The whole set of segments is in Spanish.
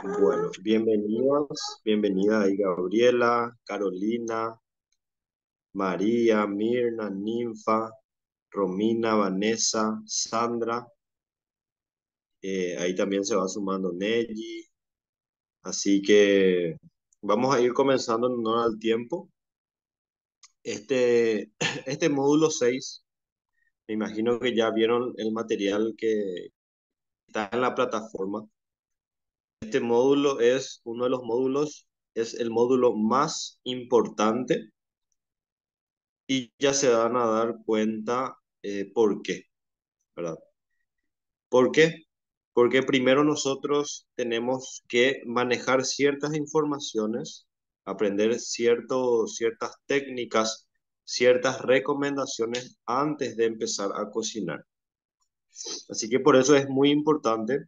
Bueno, bienvenidos, bienvenida ahí Gabriela, Carolina, María, Mirna, Ninfa, Romina, Vanessa, Sandra, ahí también se va sumando Nelly, así que vamos a ir comenzando en honor al tiempo. Este, este módulo 6, me imagino que ya vieron el material que está en la plataforma. Este módulo es uno de los módulos, es el módulo más importante y ya se van a dar cuenta por qué, ¿verdad? ¿Por qué? Porque primero nosotros tenemos que manejar ciertas informaciones, aprender ciertas técnicas, ciertas recomendaciones antes de empezar a cocinar. Así que por eso es muy importante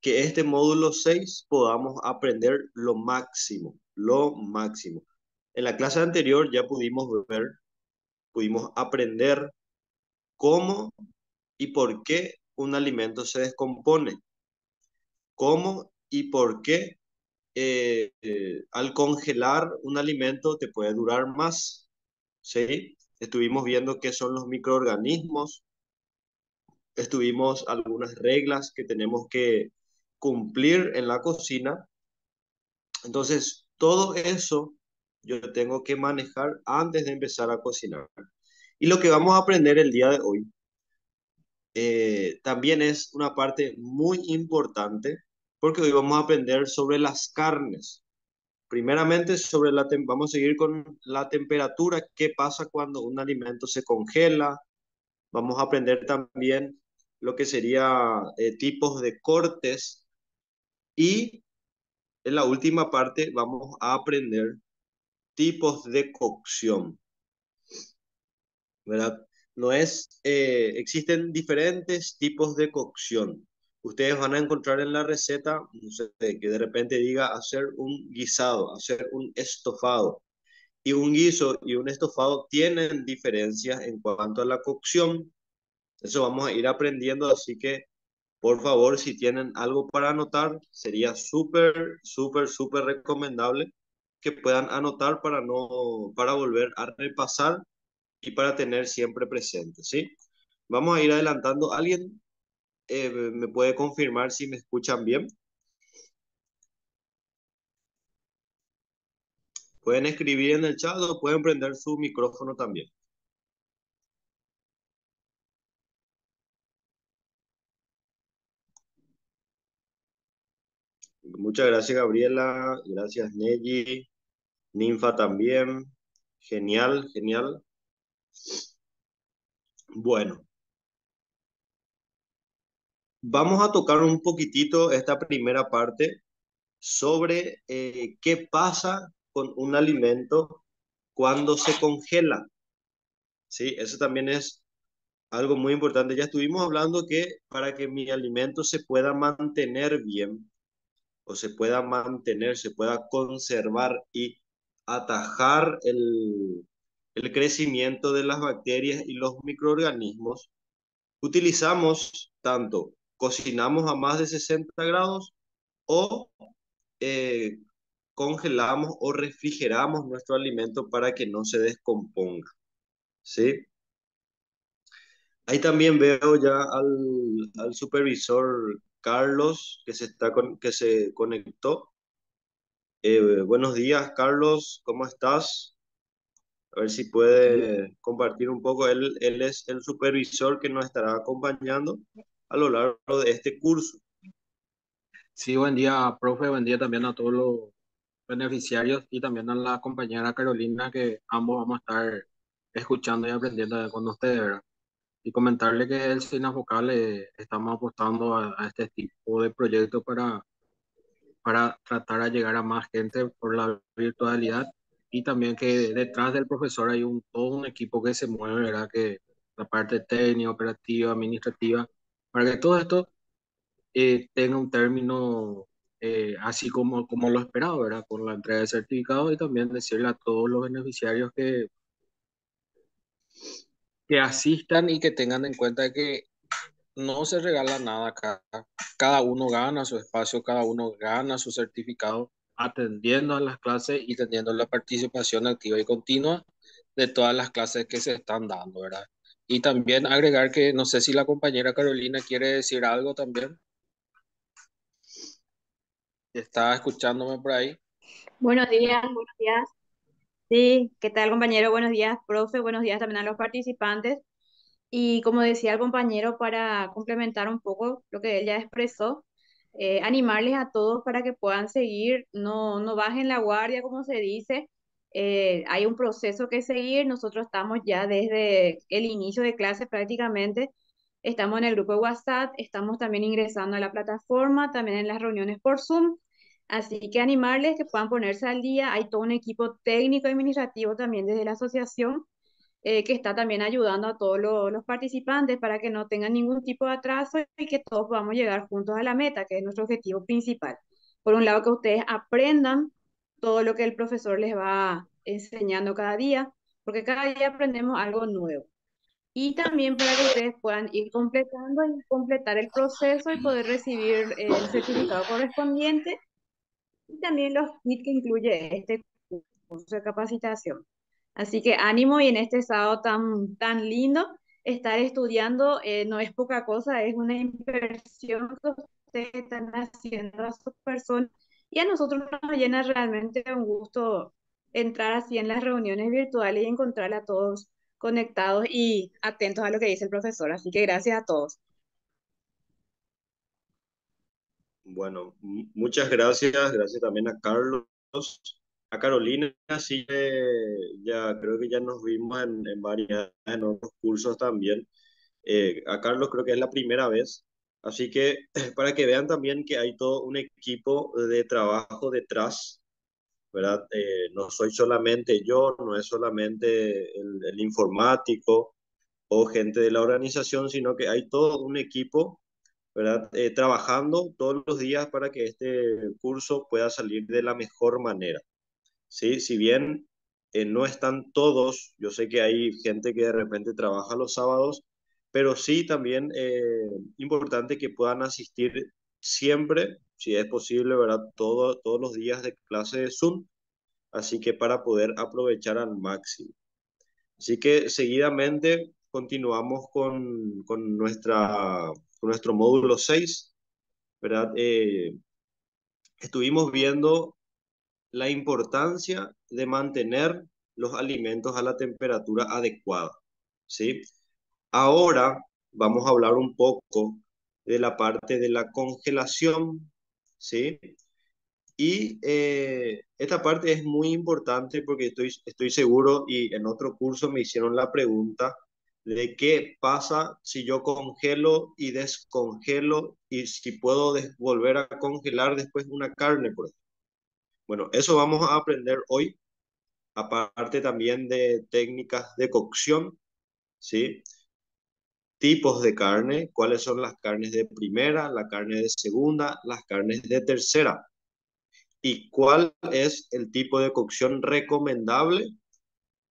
que este módulo 6 podamos aprender lo máximo, lo máximo. En la clase anterior ya pudimos ver, pudimos aprender cómo y por qué un alimento se descompone, cómo y por qué al congelar un alimento te puede durar más, ¿sí? Estuvimos viendo qué son los microorganismos, estuvimos algunas reglas que tenemos que cumplir en la cocina. Entonces, todo eso yo tengo que manejar antes de empezar a cocinar. Y lo que vamos a aprender el día de hoy también es una parte muy importante porque hoy vamos a aprender sobre las carnes. Primeramente, vamos a seguir con la temperatura, qué pasa cuando un alimento se congela. Vamos a aprender también lo que sería tipos de cortes y en la última parte vamos a aprender tipos de cocción, ¿verdad? No es, existen diferentes tipos de cocción. Ustedes van a encontrar en la receta, no sé, que de repente diga hacer un guisado, hacer un estofado. Y un guiso y un estofado tienen diferencias en cuanto a la cocción. Eso vamos a ir aprendiendo, así que por favor, si tienen algo para anotar, sería súper, súper, súper recomendable que puedan anotar para no, para volver a repasar y para tener siempre presente, ¿sí? Vamos a ir adelantando. ¿Alguien me puede confirmar si me escuchan bien? Pueden escribir en el chat o pueden prender su micrófono también. Muchas gracias, Gabriela. Gracias, Nelly. Ninfa también. Genial, genial. Bueno, vamos a tocar un poquitito esta primera parte sobre qué pasa con un alimento cuando se congela. ¿Sí? Eso también es algo muy importante. Ya estuvimos hablando que para que mi alimento se pueda mantener bien o se pueda mantener, se pueda conservar y atajar el crecimiento de las bacterias y los microorganismos, utilizamos tanto, cocinamos a más de 60 grados o eh, congelamos o refrigeramos nuestro alimento para que no se descomponga, ¿sí? Ahí también veo ya al supervisor Carlos que se conectó. Buenos días, Carlos, ¿cómo estás? A ver si puede compartir un poco. Él es el supervisor que nos estará acompañando a lo largo de este curso. Sí, buen día, profe, buen día también a todos los beneficiarios y también a la compañera Carolina, que ambos vamos a estar escuchando y aprendiendo con ustedes, ¿verdad? Y comentarle que el Sinas Vocal estamos apostando a este tipo de proyectos para tratar de llegar a más gente por la virtualidad y también que detrás del profesor hay todo un equipo que se mueve, ¿verdad? Que la parte técnica, operativa, administrativa, para que todo esto tenga un término así como lo esperado, ¿verdad? Con la entrega de certificado y también decirle a todos los beneficiarios que asistan y que tengan en cuenta que no se regala nada acá. Cada uno gana su espacio, cada uno gana su certificado atendiendo a las clases y teniendo la participación activa y continua de todas las clases que se están dando, ¿verdad? Y también agregar que no sé si la compañera Carolina quiere decir algo también. ¿Está escuchándome por ahí? Buenos días, buenos días. Sí, ¿qué tal, compañero? Buenos días, profe. Buenos días también a los participantes. Y como decía el compañero, para complementar un poco lo que él ya expresó, animarles a todos para que puedan seguir, no bajen la guardia, como se dice. Hay un proceso que seguir. Nosotros estamos ya desde el inicio de clase prácticamente. Estamos en el grupo de WhatsApp, estamos también ingresando a la plataforma, también en las reuniones por Zoom. Así que animarles que puedan ponerse al día. Hay todo un equipo técnico y administrativo también desde la asociación que está también ayudando a todos los participantes para que no tengan ningún tipo de atraso y que todos podamos llegar juntos a la meta, que es nuestro objetivo principal. Por un lado, que ustedes aprendan todo lo que el profesor les va enseñando cada día, porque cada día aprendemos algo nuevo. Y también para que ustedes puedan ir completando y completar el proceso y poder recibir el certificado correspondiente y también los kits que incluye este curso de capacitación. Así que ánimo y en este sábado tan lindo, estar estudiando no es poca cosa, es una inversión que ustedes están haciendo a sus personas y a nosotros nos llena realmente un gusto entrar así en las reuniones virtuales y encontrar a todos conectados y atentos a lo que dice el profesor. Así que gracias a todos. Bueno, muchas gracias, gracias también a Carlos, a Carolina, sí, ya creo que ya nos vimos en otros cursos también. A Carlos creo que es la primera vez, así que para que vean también que hay todo un equipo de trabajo detrás, ¿verdad? No soy solamente yo, no es solamente el informático o gente de la organización, sino que hay todo un equipo, ¿verdad? Trabajando todos los días para que este curso pueda salir de la mejor manera, ¿sí? Si bien no están todos, yo sé que hay gente que de repente trabaja los sábados, pero sí también importante que puedan asistir siempre, si es posible, ¿verdad? Todos los días de clase de Zoom, así que para poder aprovechar al máximo. Así que seguidamente continuamos con nuestro módulo 6, ¿verdad? Estuvimos viendo la importancia de mantener los alimentos a la temperatura adecuada, ¿sí? Ahora vamos a hablar un poco de la parte de la congelación, ¿sí? Y esta parte es muy importante porque estoy seguro y en otro curso me hicieron la pregunta de qué pasa si yo congelo y descongelo y si puedo volver a congelar después una carne, por ejemplo. Bueno, eso vamos a aprender hoy, aparte también de técnicas de cocción, ¿sí? Tipos de carne, cuáles son las carnes de primera, la carne de segunda, las carnes de tercera y cuál es el tipo de cocción recomendable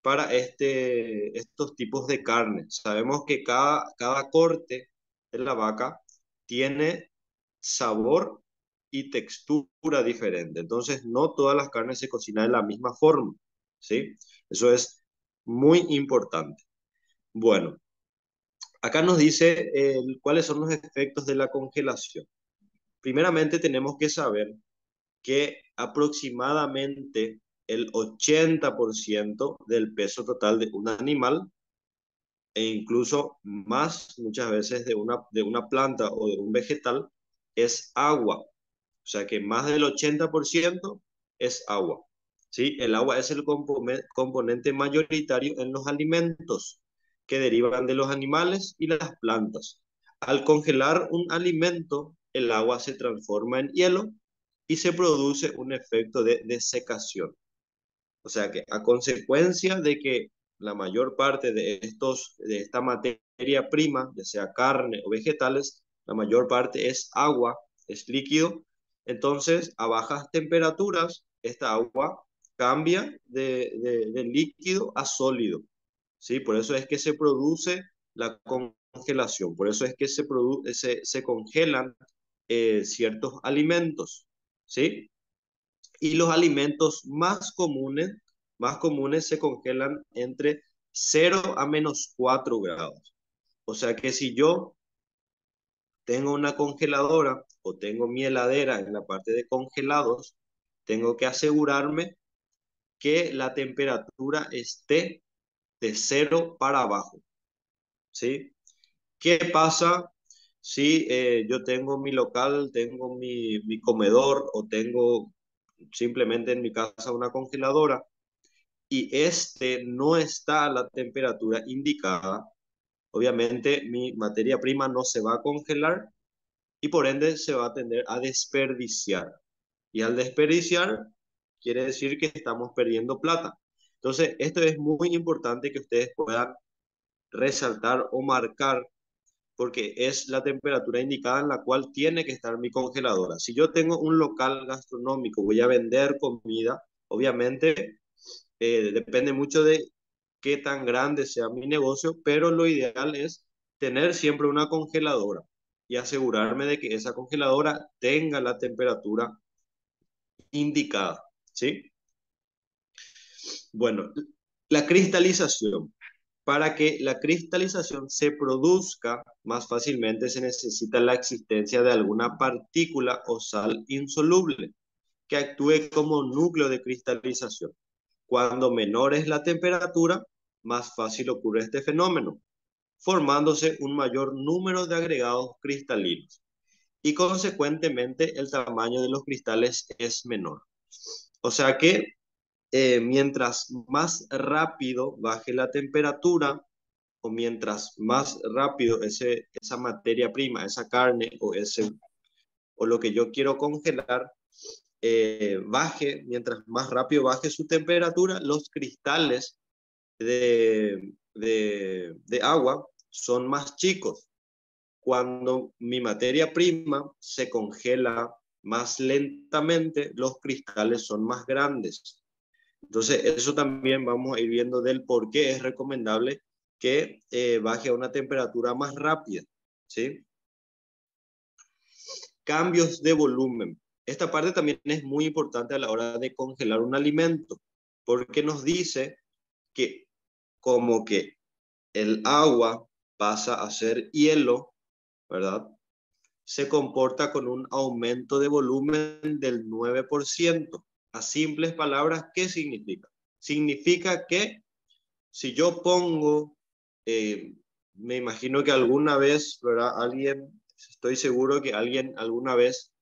para estos tipos de carne. Sabemos que cada corte de la vaca tiene sabor y textura diferente. Entonces, no todas las carnes se cocinan de la misma forma, ¿sí? Eso es muy importante. Bueno, acá nos dice cuáles son los efectos de la congelación. Primeramente, tenemos que saber que aproximadamente el 80% del peso total de un animal e incluso más muchas veces de una planta o de un vegetal es agua. O sea que más del 80% es agua. ¿Sí? El agua es el componente mayoritario en los alimentos que derivan de los animales y las plantas. Al congelar un alimento, el agua se transforma en hielo y se produce un efecto de desecación. O sea que a consecuencia de que la mayor parte de esta materia prima, ya sea carne o vegetales, la mayor parte es agua, es líquido, entonces a bajas temperaturas esta agua cambia de líquido a sólido, ¿sí? Por eso es que se produce la congelación. Por eso es que se congelan ciertos alimentos, ¿sí? Y los alimentos más comunes se congelan entre 0 a -4 grados. O sea que si yo tengo una congeladora o tengo mi heladera en la parte de congelados, tengo que asegurarme que la temperatura esté de 0 para abajo, ¿sí? ¿Qué pasa si yo tengo mi local, tengo mi comedor o tengo simplemente en mi casa una congeladora y este no está a la temperatura indicada? Obviamente mi materia prima no se va a congelar y por ende se va a tender a desperdiciar. Y al desperdiciar quiere decir que estamos perdiendo plata. Entonces, esto es muy importante que ustedes puedan resaltar o marcar porque es la temperatura indicada en la cual tiene que estar mi congeladora. Si yo tengo un local gastronómico, voy a vender comida, obviamente depende mucho de qué tan grande sea mi negocio, pero lo ideal es tener siempre una congeladora y asegurarme de que esa congeladora tenga la temperatura indicada, ¿sí? Bueno, la cristalización. Para que la cristalización se produzca más fácilmente se necesita la existencia de alguna partícula o sal insoluble que actúe como núcleo de cristalización. Cuando menor es la temperatura, más fácil ocurre este fenómeno, formándose un mayor número de agregados cristalinos y consecuentemente el tamaño de los cristales es menor. O sea que mientras más rápido baje la temperatura o mientras más rápido esa materia prima, esa carne o lo que yo quiero congelar, baje, mientras más rápido baje su temperatura, los cristales de agua son más chicos. Cuando mi materia prima se congela más lentamente, los cristales son más grandes. Entonces, eso también vamos a ir viendo del por qué es recomendable que baje a una temperatura más rápida, ¿sí? Cambios de volumen. Esta parte también es muy importante a la hora de congelar un alimento, porque nos dice que como que el agua pasa a ser hielo, ¿verdad? Se comporta con un aumento de volumen del 9%. A simples palabras, ¿qué significa? Significa que si yo pongo, eh, me imagino que alguna vez, ¿verdad? Estoy seguro que alguien alguna vez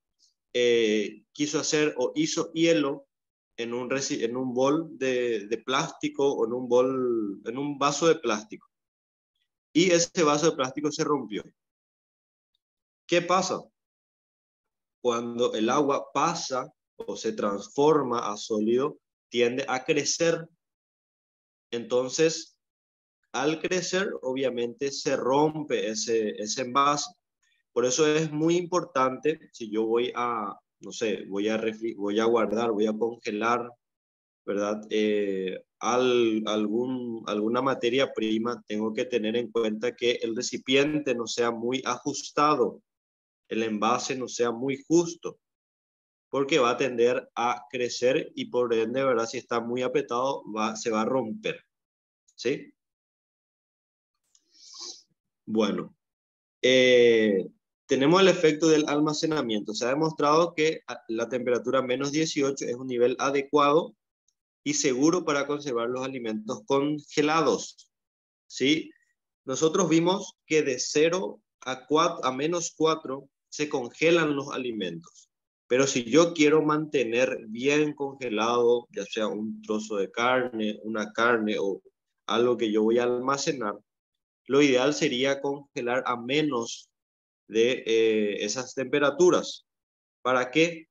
quiso hacer o hizo hielo en un bol de plástico o en un vaso de plástico. Y ese vaso de plástico se rompió. ¿Qué pasa? Cuando el agua pasa o se transforma a sólido, tiende a crecer. Entonces, al crecer, obviamente se rompe ese envase. Por eso es muy importante, si yo voy a, no sé, voy a guardar, voy a congelar, ¿verdad? Alguna materia prima, tengo que tener en cuenta que el recipiente no sea muy ajustado, el envase no sea muy justo, porque va a tender a crecer y por ende, ¿verdad? Si está muy apretado, se va a romper, ¿sí? Bueno, eh, tenemos el efecto del almacenamiento. Se ha demostrado que la temperatura -18 es un nivel adecuado y seguro para conservar los alimentos congelados, ¿sí? Nosotros vimos que de 0 a -4 se congelan los alimentos. Pero si yo quiero mantener bien congelado, ya sea un trozo de carne, una carne o algo que yo voy a almacenar, lo ideal sería congelar a menos de esas temperaturas. ¿Para qué?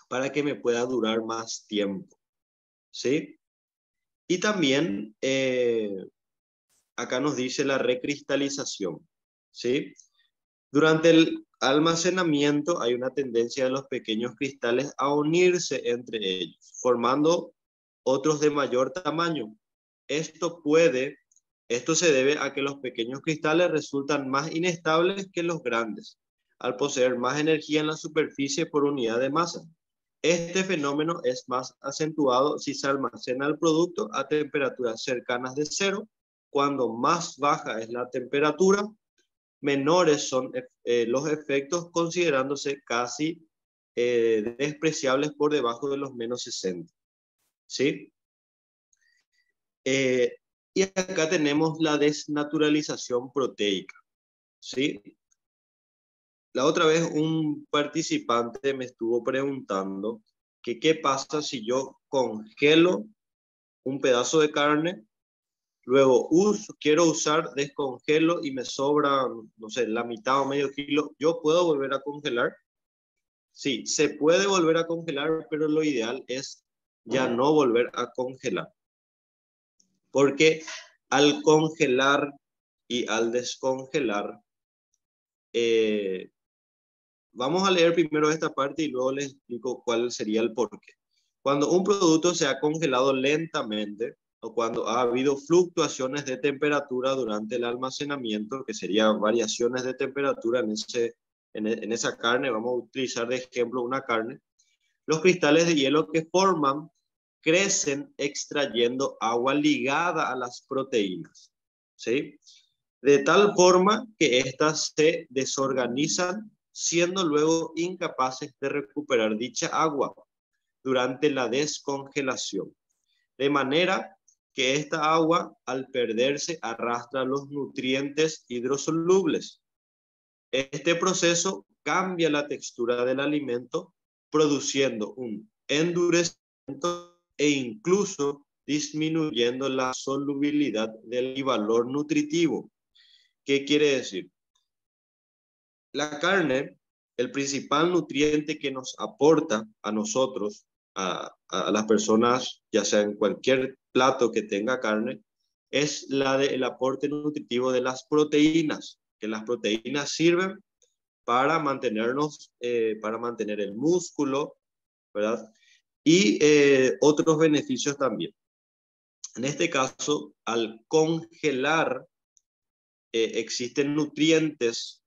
Para que me pueda durar más tiempo, ¿sí? Y también acá nos dice la recristalización, ¿sí? Durante el almacenamiento hay una tendencia de los pequeños cristales a unirse entre ellos, formando otros de mayor tamaño. Esto puede Esto se debe a que los pequeños cristales resultan más inestables que los grandes, al poseer más energía en la superficie por unidad de masa. Este fenómeno es más acentuado si se almacena el producto a temperaturas cercanas de cero. Cuando más baja es la temperatura, menores son los efectos, considerándose casi despreciables por debajo de los menos 60. ¿Sí? Y acá tenemos la desnaturalización proteica. ¿Sí? La otra vez un participante me estuvo preguntando que qué pasa si yo congelo un pedazo de carne, luego quiero usar, descongelo y me sobra, no sé, la mitad o medio kilo. ¿Yo puedo volver a congelar? Sí, se puede volver a congelar, pero lo ideal es ya no volver a congelar. Porque al congelar y al descongelar, vamos a leer primero esta parte y luego les explico cuál sería el porqué. Cuando un producto se ha congelado lentamente o cuando ha habido fluctuaciones de temperatura durante el almacenamiento, que serían variaciones de temperatura en esa carne, vamos a utilizar de ejemplo una carne, los cristales de hielo que forman crecen extrayendo agua ligada a las proteínas, ¿sí? De tal forma que éstas se desorganizan, siendo luego incapaces de recuperar dicha agua durante la descongelación. De manera que esta agua, al perderse, arrastra los nutrientes hidrosolubles. Este proceso cambia la textura del alimento, produciendo un endurecimiento e incluso disminuyendo la solubilidad del valor nutritivo. ¿Qué quiere decir? La carne, el principal nutriente que nos aporta a nosotros, a las personas, ya sea en cualquier plato que tenga carne, es el aporte nutritivo de las proteínas, que las proteínas sirven para mantenernos, para mantener el músculo, ¿verdad? Y otros beneficios también. En este caso, al congelar, existen nutrientes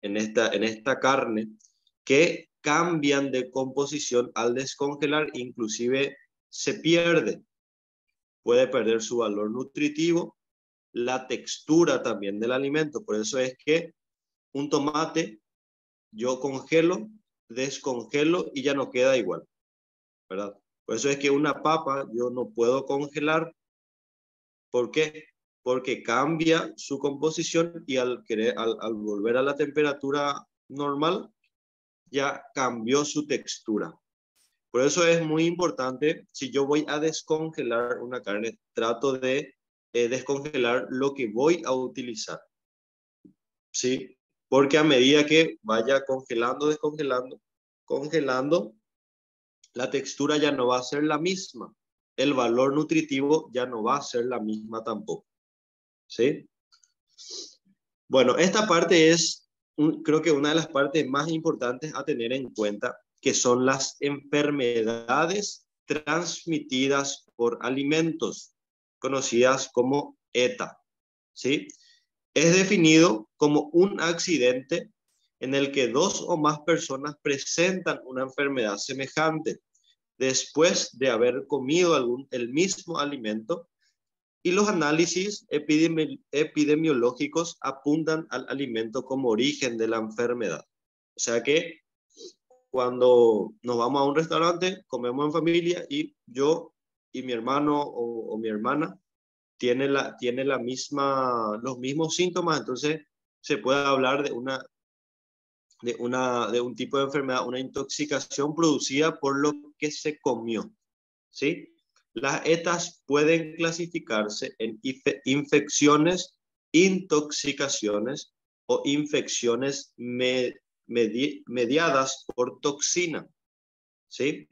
en esta carne que cambian de composición al descongelar, inclusive se puede perder su valor nutritivo, la textura también del alimento. Por eso es que un tomate yo congelo, descongelo y ya no queda igual, ¿verdad? Por eso es que una papa yo no puedo congelar. ¿Por qué? Porque cambia su composición y al volver a la temperatura normal, ya cambió su textura. Por eso es muy importante, si yo voy a descongelar una carne, trato de descongelar lo que voy a utilizar, ¿sí? Porque a medida que vaya congelando, descongelando, congelando, la textura ya no va a ser la misma. El valor nutritivo ya no va a ser la misma tampoco, ¿sí? Bueno, esta parte es, creo que una de las partes más importantes a tener en cuenta, que son las enfermedades transmitidas por alimentos, conocidas como ETA, ¿sí? Es definido como un accidente en el que dos o más personas presentan una enfermedad semejante después de haber comido el mismo alimento, y los análisis epidemiológicos apuntan al alimento como origen de la enfermedad. O sea que cuando nos vamos a un restaurante, comemos en familia y yo y mi hermano o mi hermana tiene los mismos síntomas, entonces se puede hablar de un tipo de enfermedad, una intoxicación producida por lo que se comió, ¿sí? Las ETAs pueden clasificarse en infecciones, intoxicaciones o infecciones mediadas por toxina, ¿sí?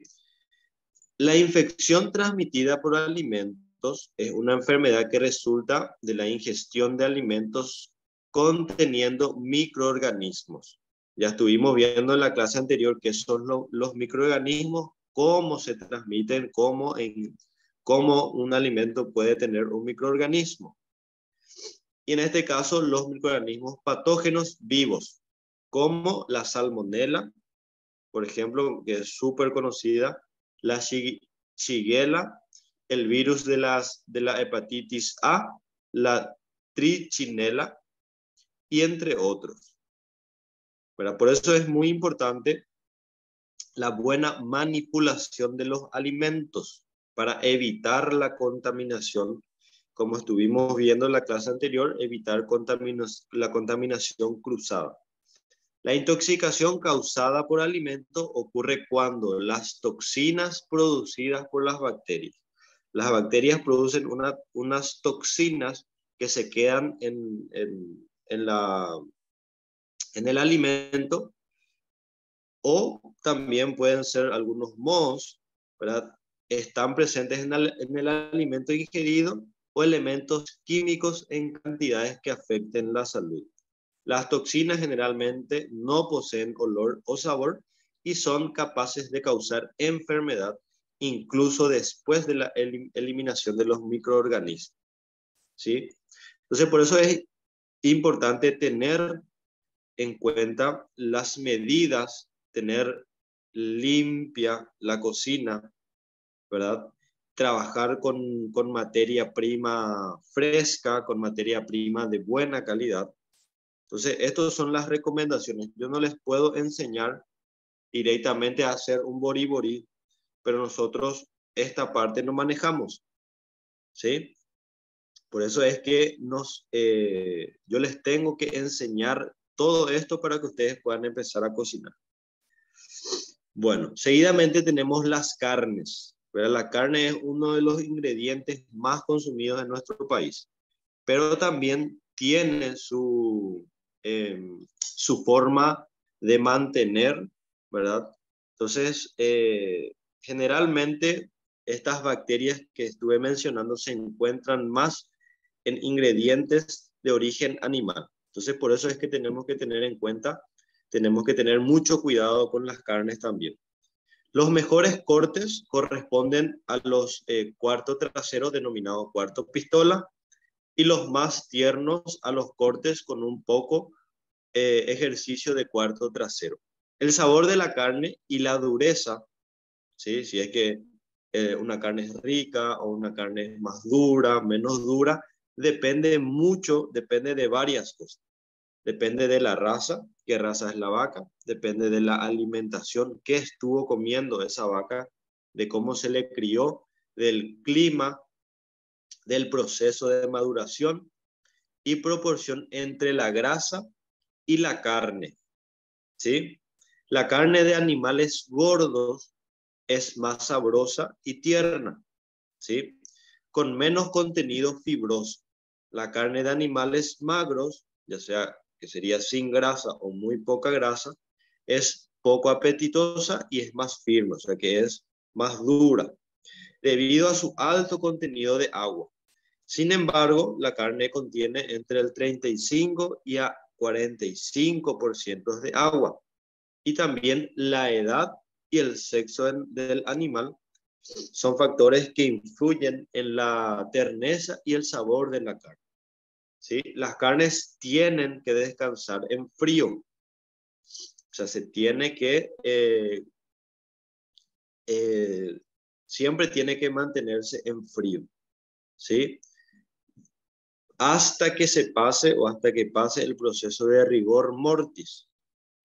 La infección transmitida por alimentos es una enfermedad que resulta de la ingestión de alimentos conteniendo microorganismos. Ya estuvimos viendo en la clase anterior qué son los microorganismos, cómo se transmiten, cómo un alimento puede tener un microorganismo. y en este caso los microorganismos patógenos vivos, como la salmonela, por ejemplo, que es súper conocida, la shigella, el virus de la hepatitis A, la trichinela y entre otros. ¿Verdad? Por eso es muy importante la buena manipulación de los alimentos para evitar la contaminación, como estuvimos viendo en la clase anterior, evitar la contaminación cruzada. La intoxicación causada por alimentos ocurre cuando las toxinas producidas por las bacterias producen unas toxinas que se quedan en el alimento, o también pueden ser algunos mohos, ¿verdad? Están presentes en el alimento ingerido, o elementos químicos en cantidades que afecten la salud. Las toxinas generalmente no poseen olor o sabor y son capaces de causar enfermedad incluso después de la eliminación de los microorganismos, ¿sí? Entonces, por eso es importante tener en cuenta las medidas, tener limpia la cocina, ¿verdad? Trabajar con materia prima fresca, con materia prima de buena calidad. Entonces, estas son las recomendaciones. Yo no les puedo enseñar directamente a hacer un boriborí, pero nosotros esta parte no manejamos, ¿sí? Por eso es que yo les tengo que enseñar todo esto para que ustedes puedan empezar a cocinar. Bueno, seguidamente tenemos las carnes. ¿Verdad? La carne es uno de los ingredientes más consumidos en nuestro país, pero también tiene su forma de mantener, ¿verdad? Entonces, generalmente estas bacterias que estuve mencionando se encuentran más en ingredientes de origen animal. Entonces, por eso es que tenemos que tener en cuenta, tenemos que tener mucho cuidado con las carnes también. Los mejores cortes corresponden a los cuartos traseros denominados cuarto pistola, y los más tiernos a los cortes con un poco ejercicio de cuarto trasero. El sabor de la carne y la dureza, ¿sí? Si es que una carne es rica o una carne es más dura, menos dura, depende mucho, depende de varias cosas. Depende de la raza, qué raza es la vaca, depende de la alimentación que estuvo comiendo esa vaca, de cómo se le crió, del clima, del proceso de maduración y proporción entre la grasa y la carne, ¿sí? La carne de animales gordos es más sabrosa y tierna, ¿sí? Con menos contenido fibroso. La carne de animales magros, ya sea que sería sin grasa o muy poca grasa, es poco apetitosa y es más firme, o sea que es más dura, debido a su alto contenido de agua. Sin embargo, la carne contiene entre el 35 y a 45% de agua. Y también la edad y el sexo del animal son factores que influyen en la terneza y el sabor de la carne, ¿sí? Las carnes tienen que descansar en frío. O sea, se tiene que, siempre tiene que mantenerse en frío, ¿sí? Hasta que se pase o hasta que pase el proceso de rigor mortis.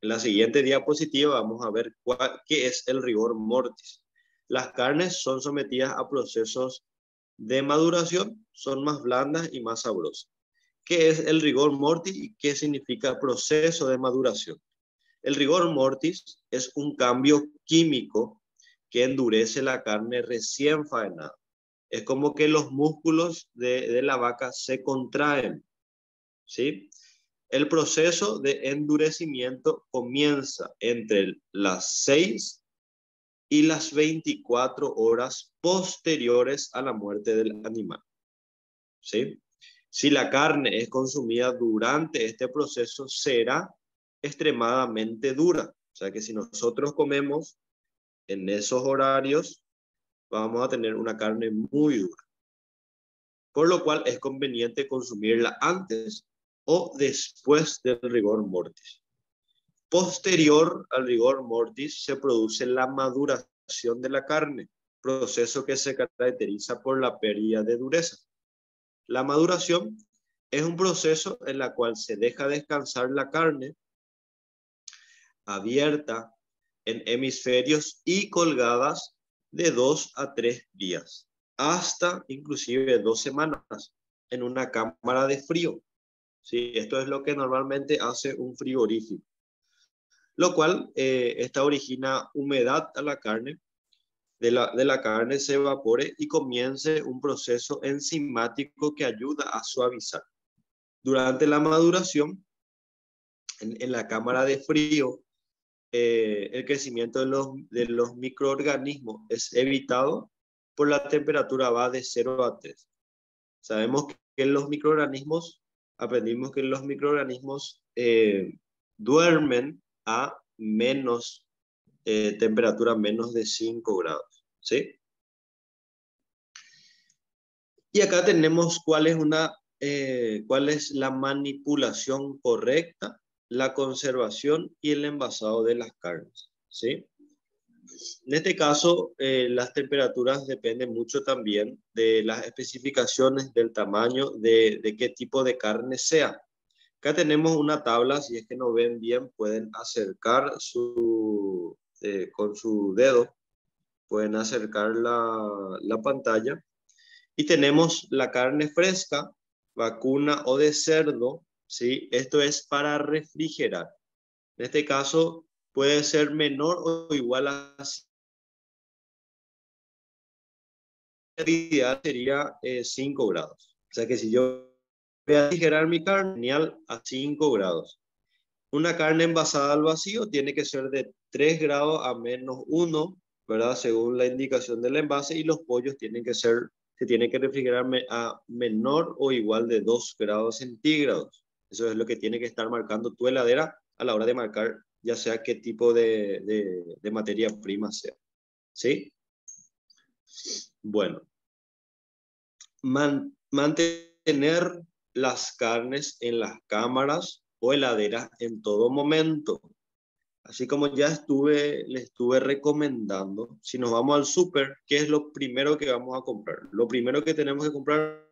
En la siguiente diapositiva vamos a ver qué es el rigor mortis. Las carnes son sometidas a procesos de maduración, son más blandas y más sabrosas. ¿Qué es el rigor mortis y qué significa proceso de maduración? El rigor mortis es un cambio químico que endurece la carne recién faenada. Es como que los músculos de la vaca se contraen, ¿sí? El proceso de endurecimiento comienza entre las 6 y las 24 horas posteriores a la muerte del animal, ¿sí? Si la carne es consumida durante este proceso, será extremadamente dura. O sea que si nosotros comemos en esos horarios, vamos a tener una carne muy dura. por lo cual es conveniente consumirla antes o después del rigor mortis. Posterior al rigor mortis se produce la maduración de la carne, proceso que se caracteriza por la pérdida de dureza. La maduración es un proceso en el cual se deja descansar la carne abierta en hemisferios y colgadas de 2 a 3 días, hasta inclusive 2 semanas en una cámara de frío. ¿Sí? Esto es lo que normalmente hace un frigorífico, lo cual esta origina humedad a la carne, de la carne se evapore y comience un proceso enzimático que ayuda a suavizar. Durante la maduración, en la cámara de frío, el crecimiento de los microorganismos es evitado por la temperatura va de 0 a 3. Sabemos que los microorganismos, aprendimos que los microorganismos duermen a menos temperatura menos de 5 grados, ¿sí? Y acá tenemos cuál es la manipulación correcta, la conservación y el envasado de las carnes, ¿sí? En este caso, las temperaturas dependen mucho también de las especificaciones, del tamaño, de qué tipo de carne sea. Acá tenemos una tabla, si es que no ven bien, pueden acercar con su dedo, pueden acercar la pantalla. Y tenemos la carne fresca, vacuna o de cerdo, ¿sí? Esto es para refrigerar. En este caso, puede ser menor o igual a 5 grados. O sea que si yo voy a refrigerar mi carne, genial, a 5 grados. Una carne envasada al vacío tiene que ser de 3 grados a -1, ¿verdad? Según la indicación del envase, y los pollos se tienen que refrigerar a menor o igual de 2 grados centígrados. Eso es lo que tiene que estar marcando tu heladera a la hora de marcar, ya sea qué tipo de materia prima sea. ¿Sí? Bueno, mantener las carnes en las cámaras o heladeras en todo momento. Así como ya le estuve recomendando, si nos vamos al súper, ¿qué es lo primero que vamos a comprar? Lo primero que tenemos que comprar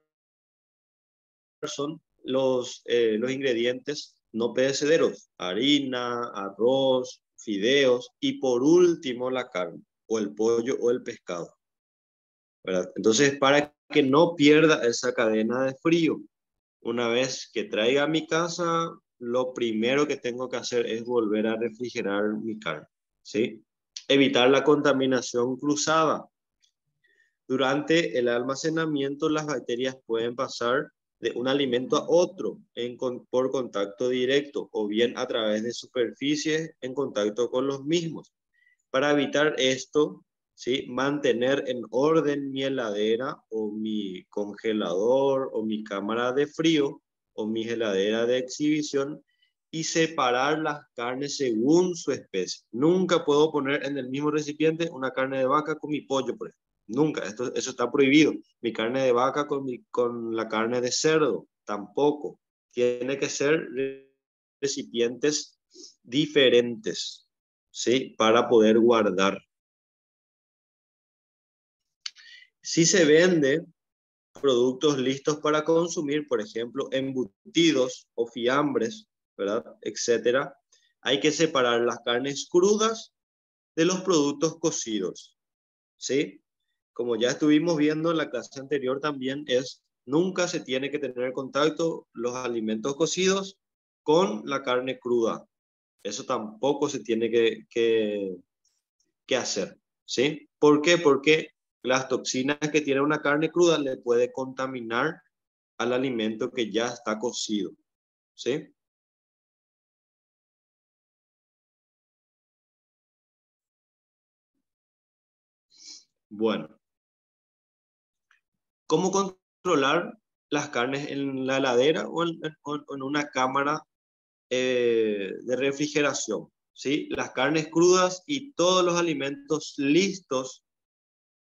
son los ingredientes no perecederos: harina, arroz, fideos y por último la carne, o el pollo o el pescado, ¿verdad? Entonces, para que no pierda esa cadena de frío, una vez que traiga a mi casa, lo primero que tengo que hacer es volver a refrigerar mi carne, ¿sí? Evitar la contaminación cruzada. Durante el almacenamiento, las bacterias pueden pasar de un alimento a otro por contacto directo o bien a través de superficies en contacto con los mismos. Para evitar esto, ¿sí? Mantener en orden mi heladera o mi congelador o mi cámara de frío o mi heladera de exhibición y separar las carnes según su especie. Nunca puedo poner en el mismo recipiente una carne de vaca con mi pollo, por ejemplo. Nunca, eso está prohibido. Mi carne de vaca con la carne de cerdo, tampoco. Tiene que ser recipientes diferentes, ¿sí? Para poder guardar. Si se vende productos listos para consumir, por ejemplo, embutidos o fiambres, ¿verdad? Etcétera, hay que separar las carnes crudas de los productos cocidos, ¿sí? Como ya estuvimos viendo en la clase anterior también, nunca se tiene que tener contacto los alimentos cocidos con la carne cruda. Eso tampoco se tiene que hacer, ¿sí? ¿Por qué? Porque las toxinas que tiene una carne cruda le puede contaminar al alimento que ya está cocido, ¿sí? Bueno, ¿cómo controlar las carnes en la heladera o en una cámara de refrigeración? ¿Sí? Las carnes crudas y todos los alimentos listos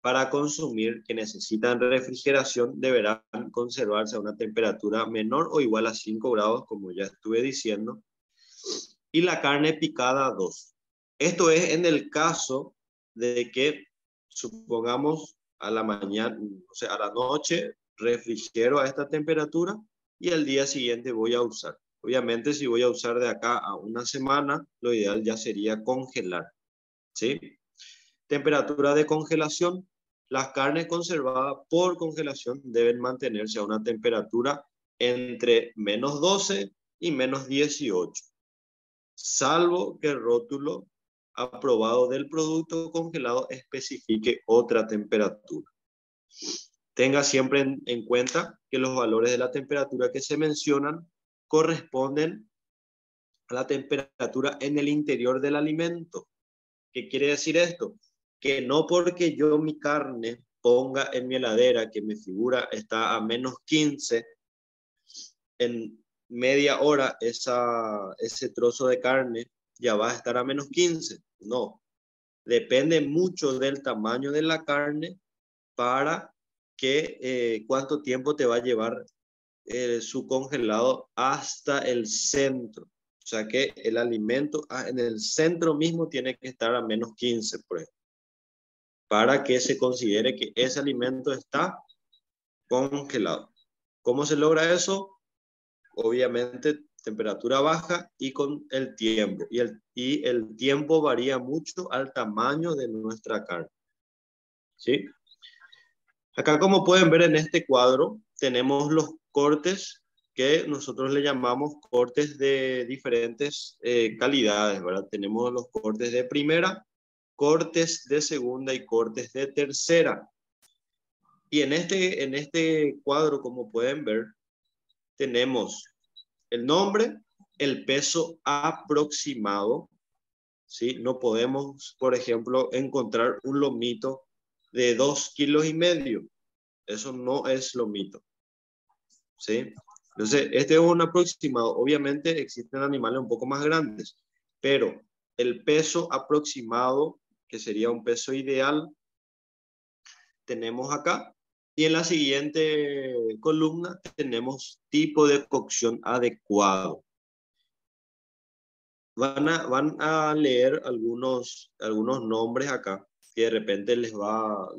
para consumir que necesitan refrigeración deberán conservarse a una temperatura menor o igual a 5 grados, como ya estuve diciendo. Y la carne picada a 2. Esto es en el caso de que, supongamos, a la mañana, o sea, a la noche, refrigero a esta temperatura y al día siguiente voy a usar. Obviamente, si voy a usar de acá a una semana, lo ideal ya sería congelar, ¿sí? Temperatura de congelación. Las carnes conservadas por congelación deben mantenerse a una temperatura entre -12 y -18, salvo que el rótulo aprobado del producto congelado especifique otra temperatura. Tenga siempre en cuenta que los valores de la temperatura que se mencionan corresponden a la temperatura en el interior del alimento. ¿Qué quiere decir esto? Que no porque yo mi carne ponga en mi heladera que me figura está a -15, en media hora ese trozo de carne ya va a estar a -15. No, depende mucho del tamaño de la carne para que cuánto tiempo te va a llevar su congelado hasta el centro. O sea que el alimento en el centro mismo tiene que estar a -15, por ejemplo, para que se considere que ese alimento está congelado. ¿Cómo se logra eso? Obviamente temperatura baja y con el tiempo. Y el tiempo varía mucho al tamaño de nuestra carne, ¿sí? Acá, como pueden ver en este cuadro, tenemos los cortes que nosotros le llamamos cortes de diferentes calidades, ¿verdad? Tenemos los cortes de primera, cortes de segunda y cortes de tercera. Y en este cuadro, como pueden ver, tenemos el nombre, el peso aproximado, ¿sí? No podemos, por ejemplo, encontrar un lomito de 2,5 kilos. Eso no es lomito, ¿sí? Entonces, este es un aproximado. Obviamente existen animales un poco más grandes, pero el peso aproximado, que sería un peso ideal, tenemos acá. Y en la siguiente columna tenemos tipo de cocción adecuado. Van a leer algunos nombres acá que de repente va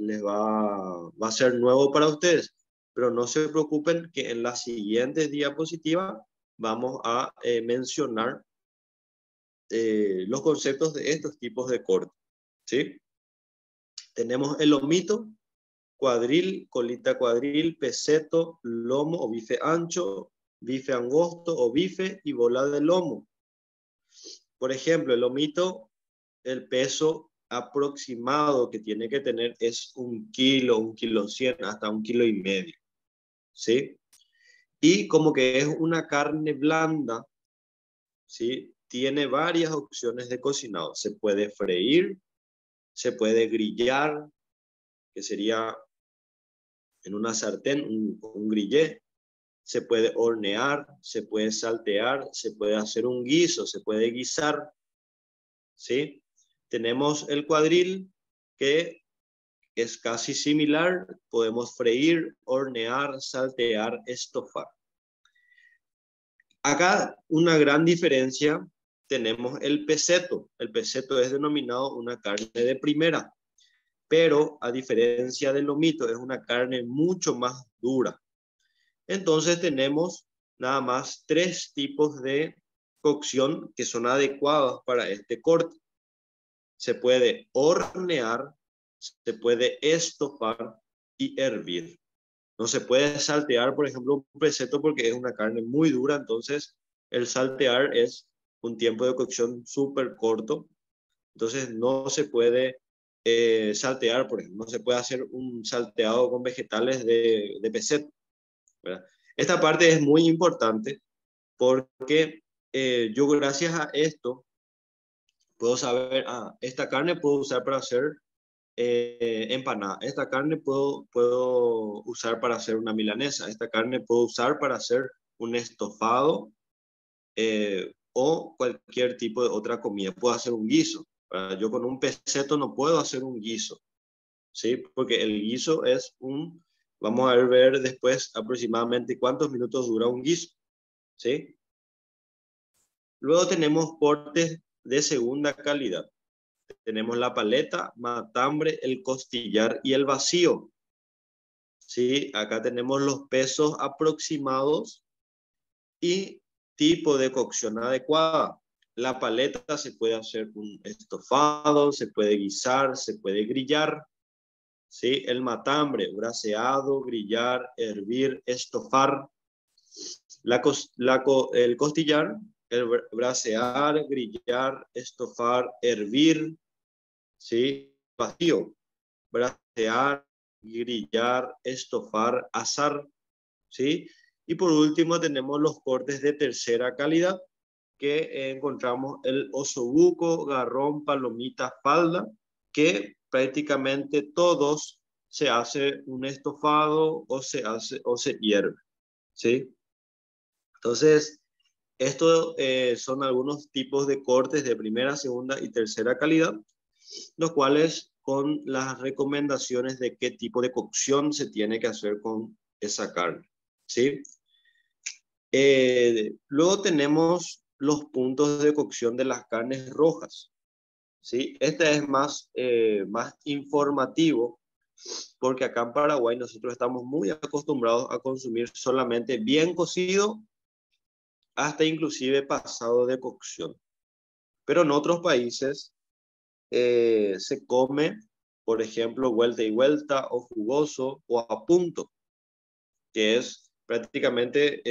a ser nuevo para ustedes, pero no se preocupen que en la siguiente diapositiva vamos a mencionar los conceptos de estos tipos de corte, ¿sí? Tenemos el lomito, cuadril, colita cuadril, peseto, lomo o bife ancho, bife angosto o bife y bola de lomo. Por ejemplo, el lomito, el peso aproximado que tiene que tener es 1 kilo, 1,1 kilos, hasta 1,5 kilos, ¿sí? Y como que es una carne blanda, ¿sí? Tiene varias opciones de cocinado. Se puede freír, se puede grillar, que sería en una sartén, un grillé. Se puede hornear, se puede saltear, se puede hacer un guiso, se puede guisar, ¿sí? Tenemos el cuadril, que es casi similar. Podemos freír, hornear, saltear, estofar. Acá una gran diferencia, tenemos el peseto. El peseto es denominado una carne de primera, pero a diferencia del lomito es una carne mucho más dura. Entonces tenemos nada más 3 tipos de cocción que son adecuados para este corte. Se puede hornear, se puede estofar y hervir. No se puede saltear, por ejemplo, un peseto porque es una carne muy dura, entonces el saltear es un tiempo de cocción súper corto. Entonces no se puede saltear, por ejemplo, no se puede hacer un salteado con vegetales de peseto, ¿verdad? Esta parte es muy importante porque yo gracias a esto puedo saber, esta carne puedo usar para hacer empanada, esta carne puedo usar para hacer una milanesa, esta carne puedo usar para hacer un estofado o cualquier tipo de otra comida. Puedo hacer un guiso. Yo con un peseto no puedo hacer un guiso, ¿sí? Porque el guiso es vamos a ver después aproximadamente cuántos minutos dura un guiso, ¿sí? Luego tenemos cortes de segunda calidad. Tenemos la paleta, matambre, el costillar y el vacío. ¿Sí? Acá tenemos los pesos aproximados y tipo de cocción adecuada. La paleta se puede hacer un estofado, se puede guisar, se puede grillar. ¿Sí? El matambre, braseado, grillar, hervir, estofar. El costillar, el brasear, grillar, estofar, hervir. ¿Sí? Vacío, brasear, grillar, estofar, asar, ¿sí? Y por último tenemos los cortes de tercera calidad, que encontramos el osobuco, garrón, palomita, falda, que prácticamente todos se hace un estofado o se hierve, ¿sí? Entonces, estos son algunos tipos de cortes de primera, segunda y tercera calidad, los cuales con las recomendaciones de qué tipo de cocción se tiene que hacer con esa carne, ¿sí? Luego tenemos los puntos de cocción de las carnes rojas, ¿sí? Este es más informativo porque acá en Paraguay nosotros estamos muy acostumbrados a consumir solamente bien cocido hasta inclusive pasado de cocción. Pero en otros países se come, por ejemplo, vuelta y vuelta o jugoso o a punto, que es prácticamente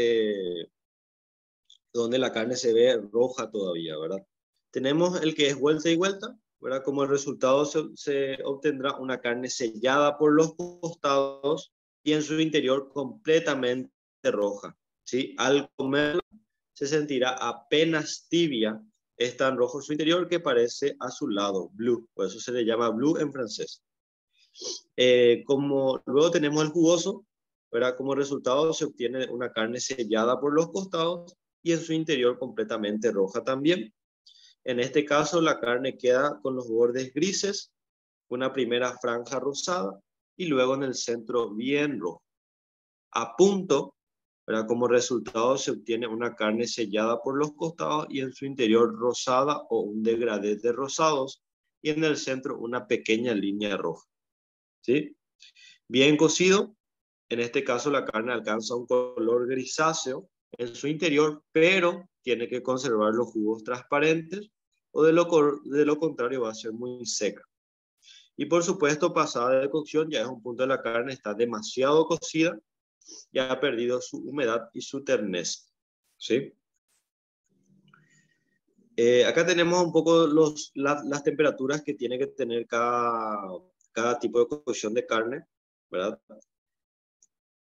donde la carne se ve roja todavía, ¿verdad? Tenemos el que es vuelta y vuelta, ¿verdad? Como el resultado se obtendrá una carne sellada por los costados y en su interior completamente roja, ¿sí? Al comer se sentirá apenas tibia, es tan rojo en su interior que parece azulado, blue, por eso se le llama blue en francés. Como luego tenemos el jugoso, ¿verdad? Como resultado se obtiene una carne sellada por los costados y en su interior completamente roja también. En este caso la carne queda con los bordes grises, una primera franja rosada y luego en el centro bien rojo. A punto, ¿verdad? Como resultado se obtiene una carne sellada por los costados y en su interior rosada o un degradé de rosados y en el centro una pequeña línea roja, ¿sí? Bien cocido, en este caso la carne alcanza un color grisáceo en su interior, pero tiene que conservar los jugos transparentes o de lo contrario va a ser muy seca. Y por supuesto, pasada de cocción ya es un punto de la carne, está demasiado cocida, ya ha perdido su humedad y su terneza, ¿sí? Acá tenemos un poco las temperaturas que tiene que tener cada tipo de cocción de carne, ¿verdad?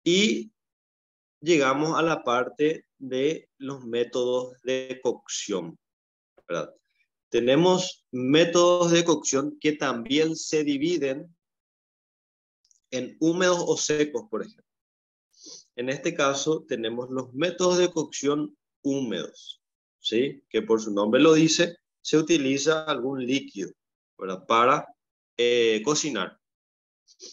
Y llegamos a la parte de los métodos de cocción, ¿verdad? Tenemos métodos de cocción que también se dividen en húmedos o secos, por ejemplo. En este caso tenemos los métodos de cocción húmedos, ¿sí? Que por su nombre lo dice, se utiliza algún líquido, ¿verdad? Para cocinar.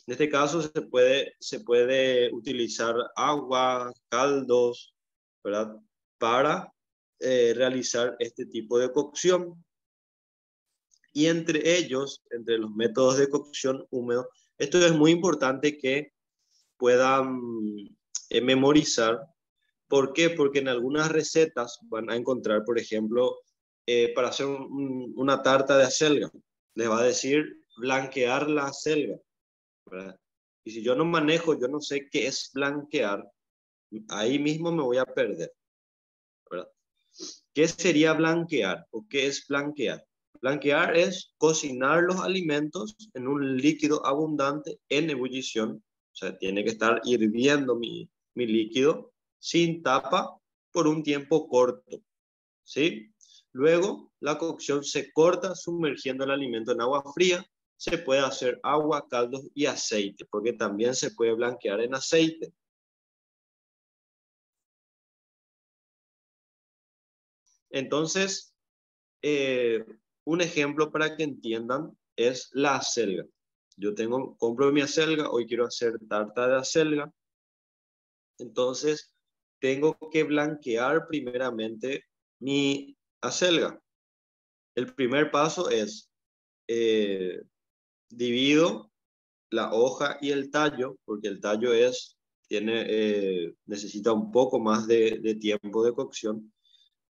En este caso se puede utilizar agua, caldos, ¿verdad? Para realizar este tipo de cocción. Y entre ellos, entre los métodos de cocción húmedo, esto es muy importante que puedan memorizar. ¿Por qué? Porque en algunas recetas van a encontrar, por ejemplo, para hacer una tarta de acelga, les va a decir blanquear la acelga, ¿verdad? Y si yo no manejo, yo no sé qué es blanquear, ahí mismo me voy a perder, ¿verdad? ¿Qué sería blanquear o qué es blanquear? Blanquear es cocinar los alimentos en un líquido abundante en ebullición, o sea, tiene que estar hirviendo mi líquido sin tapa por un tiempo corto, ¿sí? Luego, la cocción se corta sumergiendo el alimento en agua fría. Se puede hacer agua, caldos y aceite, porque también se puede blanquear en aceite. Entonces, un ejemplo para que entiendan es la acelga. Compro mi acelga, hoy quiero hacer tarta de acelga, entonces tengo que blanquear primeramente mi acelga. El primer paso es eh, divido la hoja y el tallo, porque el tallo necesita un poco más de tiempo de cocción,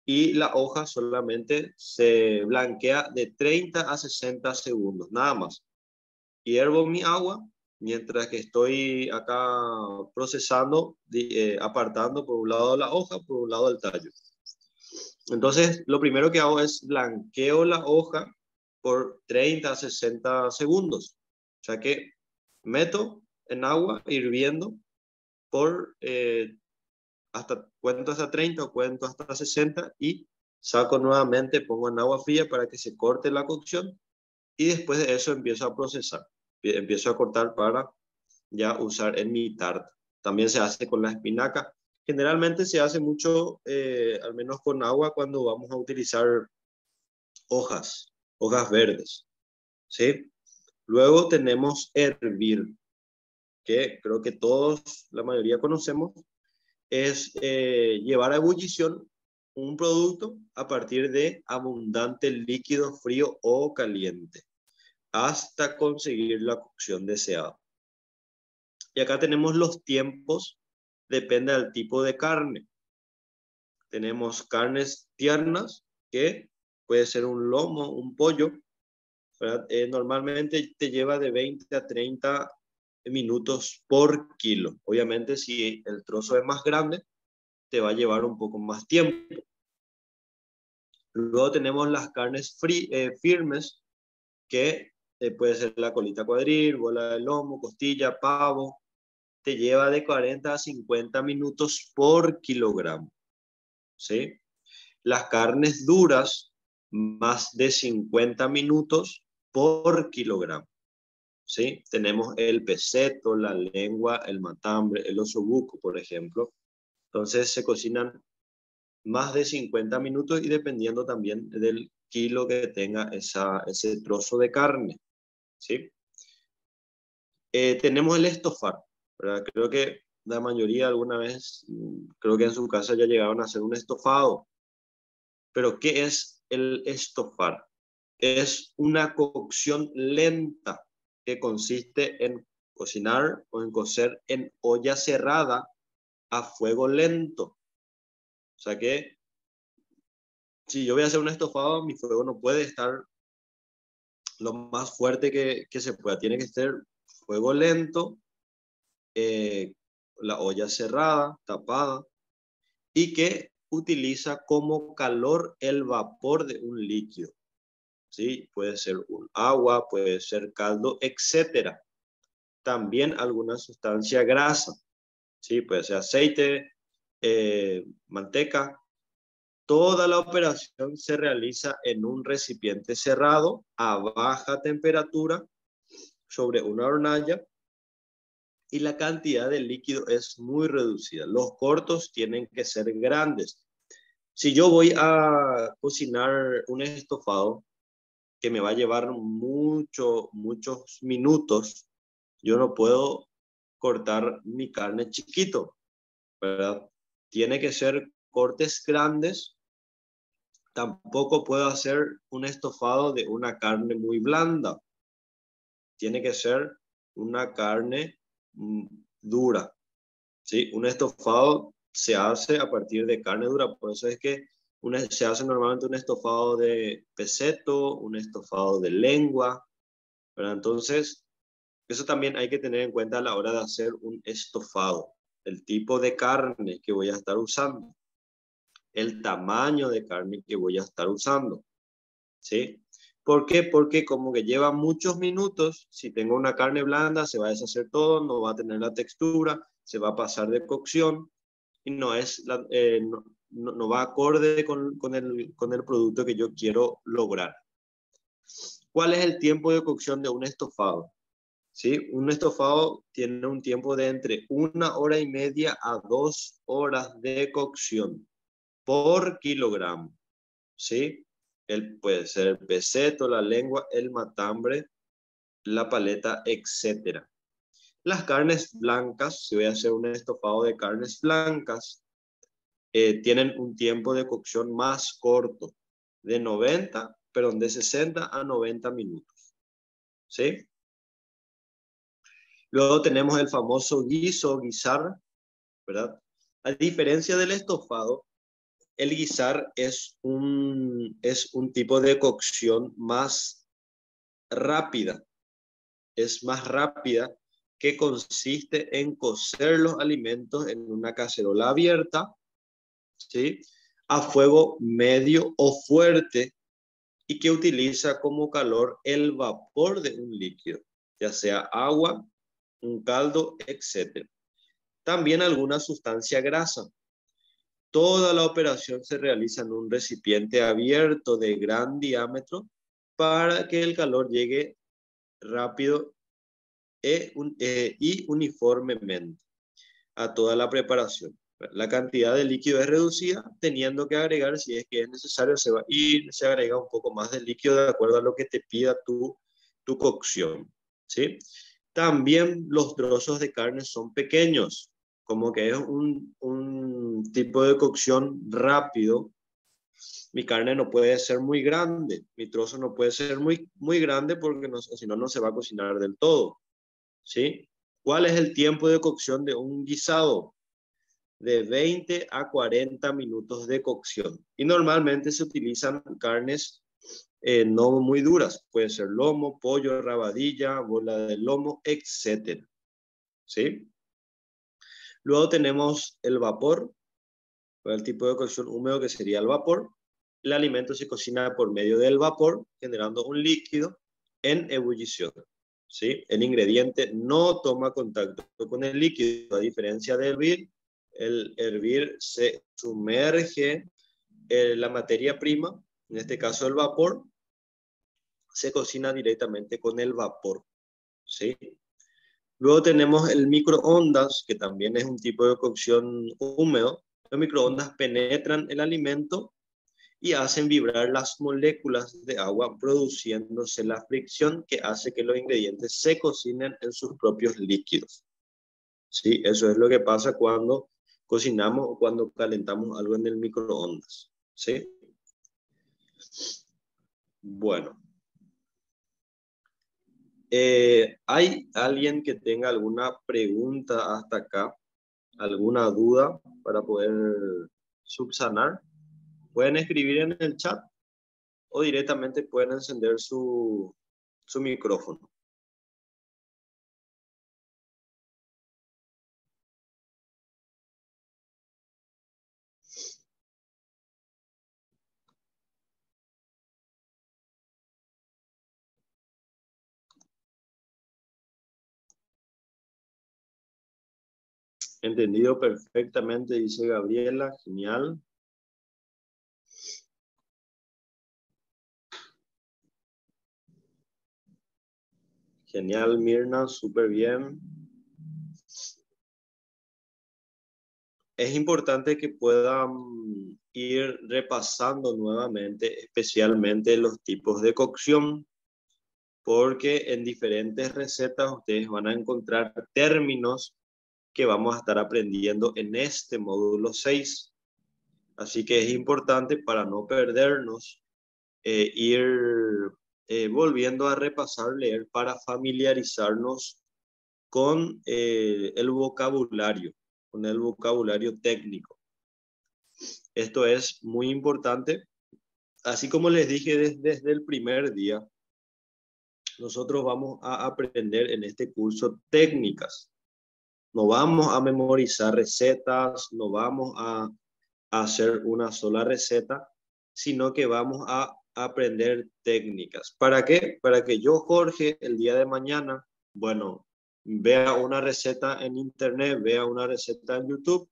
y la hoja solamente se blanquea de 30 a 60 segundos, nada más. Hiervo mi agua mientras que estoy acá procesando, apartando por un lado la hoja, por un lado el tallo. Entonces, lo primero que hago es blanqueo la hoja por 30 a 60 segundos. O sea que meto en agua hirviendo por cuento hasta 30 o cuento hasta 60 y saco nuevamente, pongo en agua fría para que se corte la cocción y después de eso empiezo a procesar. Empiezo a cortar para ya usar en mi tarta. También se hace con la espinaca. Generalmente se hace mucho, al menos con agua, cuando vamos a utilizar hojas verdes, ¿sí? Luego tenemos hervir, que creo que todos, la mayoría conocemos, es llevar a ebullición un producto a partir de abundante líquido frío o caliente, hasta conseguir la cocción deseada. Y acá tenemos los tiempos, depende del tipo de carne. Tenemos carnes tiernas, que puede ser un lomo, un pollo, ¿verdad? Normalmente te lleva de 20 a 30 minutos por kilo. Obviamente, si el trozo es más grande, te va a llevar un poco más tiempo. Luego tenemos las carnes firmes, que puede ser la colita cuadril, bola de lomo, costilla, pavo. Te lleva de 40 a 50 minutos por kilogramo, ¿sí? Las carnes duras, más de 50 minutos por kilogramo, ¿sí? Tenemos el peseto, la lengua, el matambre, el osobuco, por ejemplo. Entonces se cocinan más de 50 minutos y dependiendo también del kilo que tenga ese trozo de carne, ¿sí? Tenemos el estofar, ¿verdad? Creo que la mayoría alguna vez, creo que en su casa ya llegaron a hacer un estofado. Pero ¿qué es el estofar? Es una cocción lenta que consiste en cocinar o en cocer en olla cerrada a fuego lento. O sea que si yo voy a hacer un estofado, mi fuego no puede estar lo más fuerte que se pueda. Tiene que ser fuego lento, eh, la olla cerrada, tapada, y que utiliza como calor el vapor de un líquido. ¿Sí? Puede ser un agua, puede ser caldo, etcétera. También alguna sustancia grasa, ¿sí? Puede ser aceite, manteca. Toda la operación se realiza en un recipiente cerrado a baja temperatura sobre una hornalla y la cantidad de líquido es muy reducida. Los cortos tienen que ser grandes. Si yo voy a cocinar un estofado que me va a llevar muchos minutos, yo no puedo cortar mi carne chiquito, ¿verdad? Tiene que ser cortes grandes. Tampoco puedo hacer un estofado de una carne muy blanda. Tiene que ser una carne dura, ¿sí? Un estofado se hace a partir de carne dura, por eso es que se hace normalmente un estofado de peseto, un estofado de lengua, ¿verdad? Entonces, eso también hay que tener en cuenta a la hora de hacer un estofado. El tipo de carne que voy a estar usando, el tamaño de carne que voy a estar usando, ¿sí? ¿Por qué? Porque como que lleva muchos minutos, si tengo una carne blanda, se va a deshacer todo, no va a tener la textura, se va a pasar de cocción y no va acorde con el producto que yo quiero lograr. ¿Cuál es el tiempo de cocción de un estofado? ¿Sí? Un estofado tiene un tiempo de entre 1 hora y media a 2 horas de cocción por kilogramo, ¿sí? Puede ser el peseto, la lengua, el matambre la paleta, etcétera. Las carnes blancas, si voy a hacer un estofado de carnes blancas, tienen un tiempo de cocción más corto, de 60 a 90 minutos. ¿Sí? Luego tenemos el famoso guiso, guisar, ¿verdad? A diferencia del estofado, el guisar es un tipo de cocción más rápida. Es más rápida, que consiste en cocer los alimentos en una cacerola abierta, ¿sí? A fuego medio o fuerte, y que utiliza como calor el vapor de un líquido, ya sea agua, un caldo, etc. También alguna sustancia grasa. Toda la operación se realiza en un recipiente abierto de gran diámetro para que el calor llegue rápido y uniformemente a toda la preparación. La cantidad de líquido es reducida, teniendo que agregar, si es que es necesario, se agrega un poco más de líquido de acuerdo a lo que te pida tu cocción, ¿sí? También los trozos de carne son pequeños, como que es un tipo de cocción rápido. Mi carne no puede ser muy grande, mi trozo no puede ser muy grande, porque no, si no, no se va a cocinar del todo, ¿sí? ¿Cuál es el tiempo de cocción de un guisado? De 20 a 40 minutos de cocción. Y normalmente se utilizan carnes no muy duras. Puede ser lomo, pollo, rabadilla, bola de lomo, etc. ¿Sí? Luego tenemos el vapor, el tipo de cocción húmedo, que sería el vapor. El alimento se cocina por medio del vapor, generando un líquido en ebullición. ¿Sí? El ingrediente no toma contacto con el líquido, a diferencia de hervir. El hervir se sumerge la materia prima, en este caso el vapor, se cocina directamente con el vapor, ¿sí? Luego tenemos el microondas, que también es un tipo de cocción húmedo. Los microondas penetran el alimento y hacen vibrar las moléculas de agua, produciéndose la fricción que hace que los ingredientes se cocinen en sus propios líquidos. ¿Sí? Eso es lo que pasa cuando cocinamos o cuando calentamos algo en el microondas. ¿Sí? Bueno. ¿Hay alguien que tenga alguna pregunta hasta acá? ¿Alguna duda para poder subsanar? Pueden escribir en el chat o directamente pueden encender su micrófono. Entendido perfectamente, dice Gabriela. Genial. Genial, Mirna, súper bien. Es importante que puedan ir repasando nuevamente, especialmente los tipos de cocción, porque en diferentes recetas ustedes van a encontrar términos que vamos a estar aprendiendo en este módulo 6. Así que es importante, para no perdernos, ir volviendo a repasar, leer, para familiarizarnos con el vocabulario técnico. Esto es muy importante. Así como les dije desde el primer día, nosotros vamos a aprender en este curso técnicas. No vamos a memorizar recetas, no vamos a hacer una sola receta, sino que vamos a aprender técnicas. ¿Para qué? Para que yo, Jorge, el día de mañana, bueno, vea una receta en internet, vea una receta en YouTube,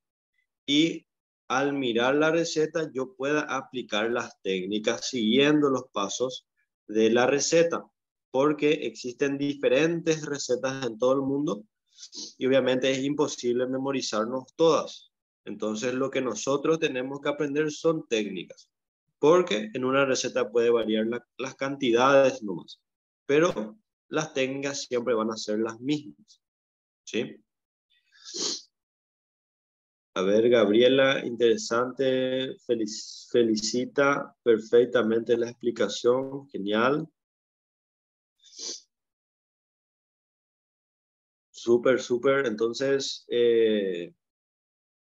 y al mirar la receta yo pueda aplicar las técnicas siguiendo los pasos de la receta, porque existen diferentes recetas en todo el mundo y obviamente es imposible memorizarnos todas. Entonces lo que nosotros tenemos que aprender son técnicas, porque en una receta puede variar las cantidades nomás, pero las técnicas siempre van a ser las mismas, ¿sí? A ver, Gabriela, interesante, felicita perfectamente la explicación, genial. Súper, súper. Entonces, es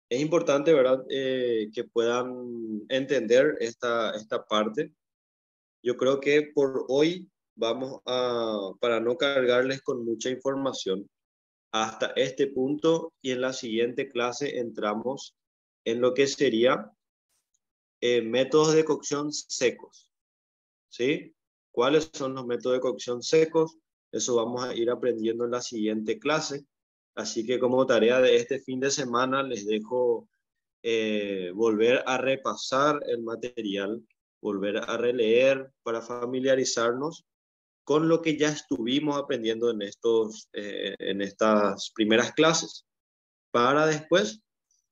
importante, ¿verdad? Que puedan entender esta parte. Yo creo que por hoy vamos para no cargarles con mucha información, hasta este punto y en la siguiente clase entramos en lo que sería métodos de cocción secos, ¿sí? ¿Cuáles son los métodos de cocción secos? Eso vamos a ir aprendiendo en la siguiente clase. Así que como tarea de este fin de semana les dejo volver a repasar el material, volver a releer para familiarizarnos con lo que ya estuvimos aprendiendo en estas primeras clases, para después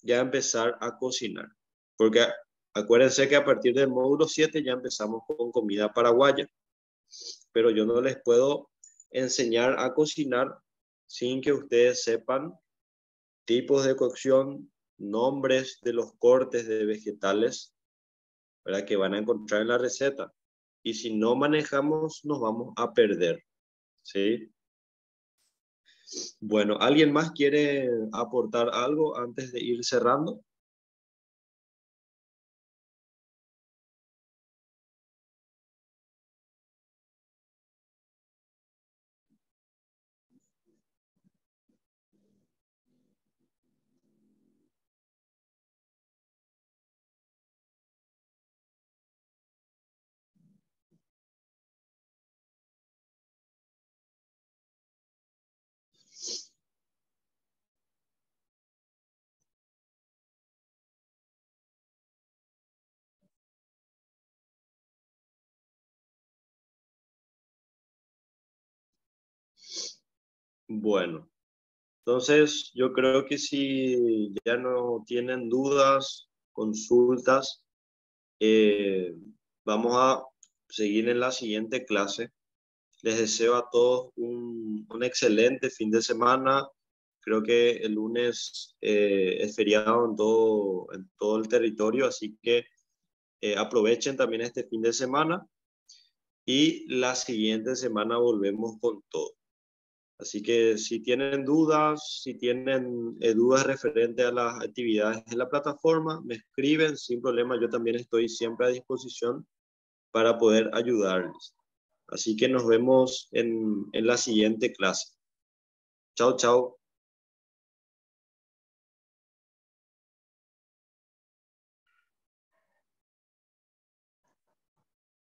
ya empezar a cocinar. Porque acuérdense que a partir del módulo 7 ya empezamos con comida paraguaya, pero yo no les puedo enseñar a cocinar sin que ustedes sepan tipos de cocción, nombres de los cortes de vegetales, ¿verdad? Que van a encontrar en la receta. Y si no manejamos, nos vamos a perder, ¿sí? Bueno, ¿alguien más quiere aportar algo antes de ir cerrando? Bueno, entonces yo creo que si ya no tienen dudas, consultas, eh, vamos a seguir en la siguiente clase. Les deseo a todos un excelente fin de semana. Creo que el lunes es feriado en todo el territorio, así que aprovechen también este fin de semana y la siguiente semana volvemos con todo. Así que si tienen dudas, si tienen dudas referentes a las actividades de la plataforma, me escriben sin problema. Yo también estoy siempre a disposición para poder ayudarles. Así que nos vemos en la siguiente clase. Chao, chao.